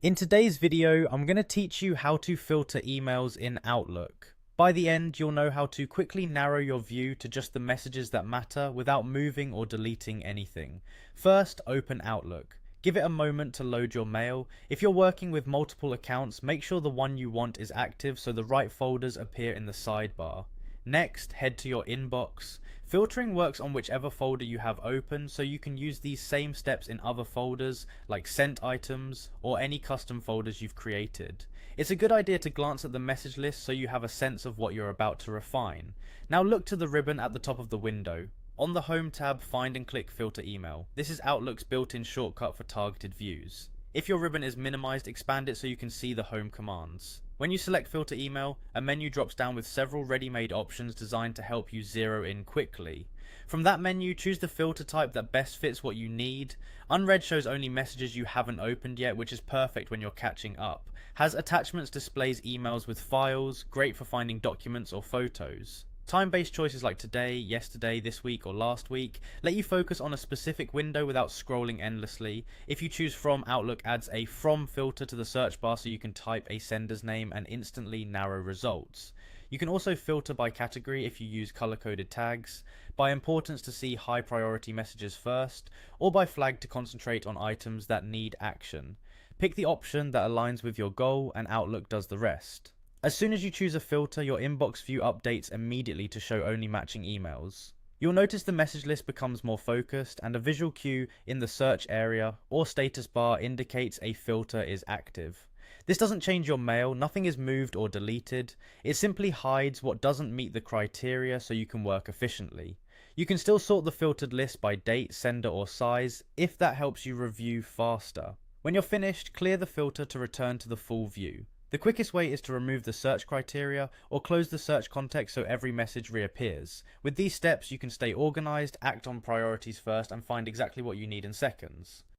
In today's video, I'm going to teach you how to filter emails in Outlook. By the end, you'll know how to quickly narrow your view to just the messages that matter without moving or deleting anything. First, open Outlook. Give it a moment to load your mail. If you're working with multiple accounts, make sure the one you want is active so the right folders appear in the sidebar. Next, head to your inbox. Filtering works on whichever folder you have open, so you can use these same steps in other folders like sent items or any custom folders you've created. It's a good idea to glance at the message list so you have a sense of what you're about to refine. Now look to the ribbon at the top of the window. On the Home tab, find and click Filter Email. This is Outlook's built-in shortcut for targeted views. If your ribbon is minimized, expand it so you can see the home commands. When you select Filter Email, a menu drops down with several ready-made options designed to help you zero in quickly. From that menu, choose the filter type that best fits what you need. Unread shows only messages you haven't opened yet, which is perfect when you're catching up. Has attachments displays emails with files, great for finding documents or photos. Time-based choices like today, yesterday, this week, or last week let you focus on a specific window without scrolling endlessly. If you choose From, Outlook adds a From filter to the search bar so you can type a sender's name and instantly narrow results. You can also filter by category if you use color-coded tags, by importance to see high-priority messages first, or by flag to concentrate on items that need action. Pick the option that aligns with your goal and Outlook does the rest. As soon as you choose a filter, your inbox view updates immediately to show only matching emails. You'll notice the message list becomes more focused and a visual cue in the search area or status bar indicates a filter is active. This doesn't change your mail, nothing is moved or deleted. It simply hides what doesn't meet the criteria so you can work efficiently. You can still sort the filtered list by date, sender or size if that helps you review faster. When you're finished, clear the filter to return to the full view. The quickest way is to remove the search criteria or close the search context so every message reappears. With these steps, you can stay organized, act on priorities first, and find exactly what you need in seconds.